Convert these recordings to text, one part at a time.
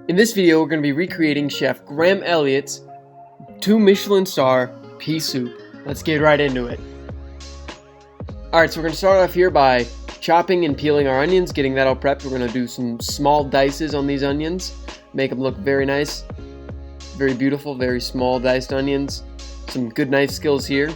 In this video, we're going to be recreating Chef Graham Elliott's 2 Michelin star pea soup. Let's get right into it. Alright, so we're going to start off here by chopping and peeling our onions, getting that all prepped. We're going to do some small dices on these onions, make them look very nice, very beautiful, very small diced onions. Some good knife skills here.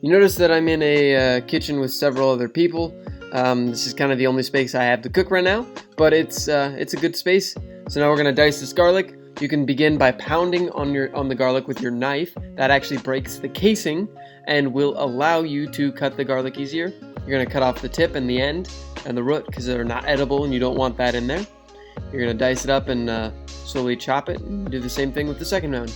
You notice that I'm in a kitchen with several other people. This is kind of the only space I have to cook right now, but it's a good space. So now we're gonna dice this garlic. You can begin by pounding on the garlic with your knife. That actually breaks the casing and will allow you to cut the garlic easier. You're gonna cut off the tip and the end and the root because they're not edible and you don't want that in there. You're gonna dice it up and slowly chop it and do the same thing with the second one.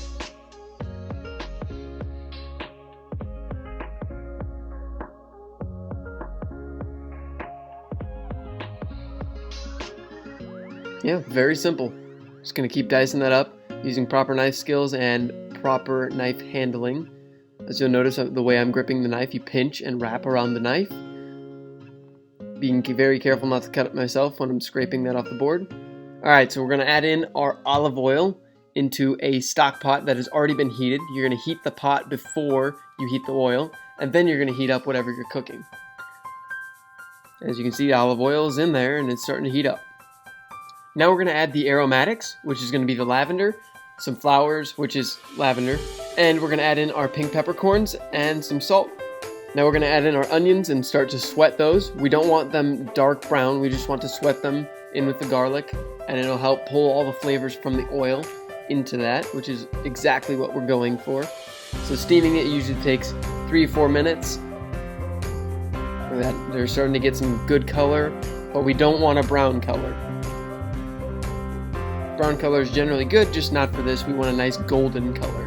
Yeah, very simple. Just gonna keep dicing that up using proper knife skills and proper knife handling. As you'll notice, the way I'm gripping the knife, you pinch and wrap around the knife. Being very careful not to cut it myself when I'm scraping that off the board. Alright, so we're gonna add in our olive oil into a stock pot that has already been heated. You're gonna heat the pot before you heat the oil, and then you're gonna heat up whatever you're cooking. As you can see, olive oil is in there and it's starting to heat up. Now we're going to add the aromatics, which is going to be the lavender, some flowers, which is lavender, and we're going to add in our pink peppercorns and some salt. Now we're going to add in our onions and start to sweat those. We don't want them dark brown, we just want to sweat them in with the garlic, and it'll help pull all the flavors from the oil into that, which is exactly what we're going for. So steaming it usually takes 3 or 4 minutes. They're starting to get some good color, but we don't want a brown color. Brown color is generally good, just not for this. We want a nice golden color.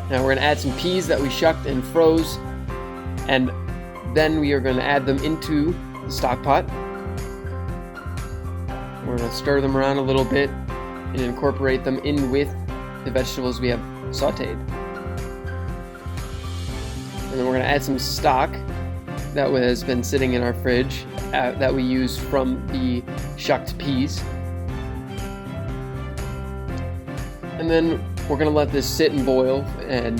Now we're going to add some peas that we shucked and froze, and then we are going to add them into the stock pot. We're going to stir them around a little bit and incorporate them in with the vegetables we have sauteed. And then we're going to add some stock that has been sitting in our fridge that we use from the shucked peas. And then we're going to let this sit and boil, and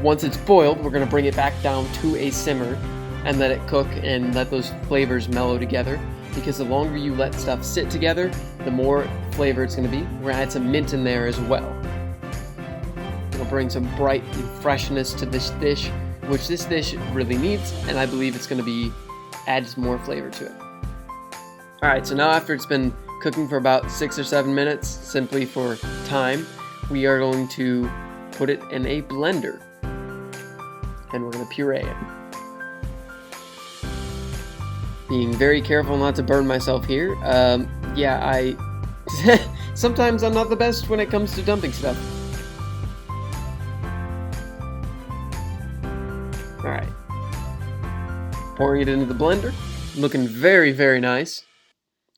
once it's boiled, we're going to bring it back down to a simmer and let it cook and let those flavors mellow together, because the longer you let stuff sit together, the more flavor it's going to be. We're going to add some mint in there as well. It'll bring some bright freshness to this dish, which this dish really needs, and I believe it's going to adds more flavor to it. Alright, so now after it's been cooking for about 6 or 7 minutes, simply for time, we are going to put it in a blender, and we're going to puree it. Being very careful not to burn myself here. Sometimes I'm not the best when it comes to dumping stuff. Alright. Pouring it into the blender. Looking very, very nice.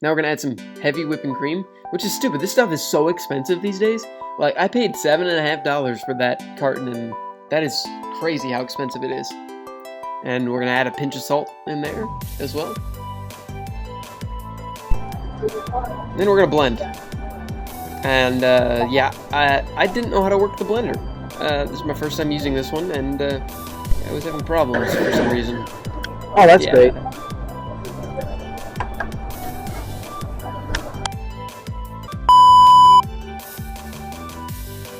Now we're going to add some heavy whipping cream, which is stupid. This stuff is so expensive these days. Like, I paid $7.50 for that carton, and that is crazy how expensive it is. And we're going to add a pinch of salt in there as well. Then we're going to blend. And, I didn't know how to work the blender. This is my first time using this one, and I was having problems for some reason. Oh, that's great.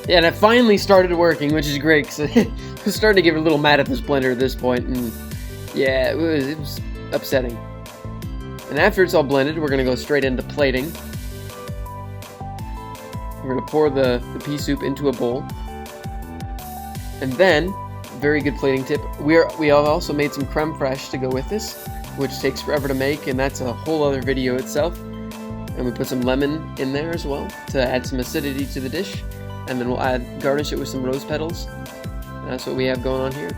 Yeah, and it finally started working, which is great, because I was starting to get a little mad at this blender at this point, and yeah, it was upsetting. And after it's all blended, we're going to go straight into plating. We're going to pour the pea soup into a bowl. And then, very good plating tip, we have also made some creme fraiche to go with this, which takes forever to make, and that's a whole other video itself. And we put some lemon in there as well to add some acidity to the dish. And then we'll garnish it with some rose petals. That's what we have going on here.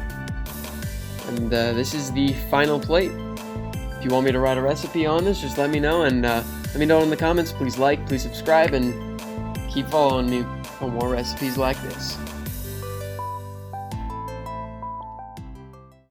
And this is the final plate. If you want me to write a recipe on this, just let me know. And let me know in the comments. Please like, please subscribe, and keep following me for more recipes like this.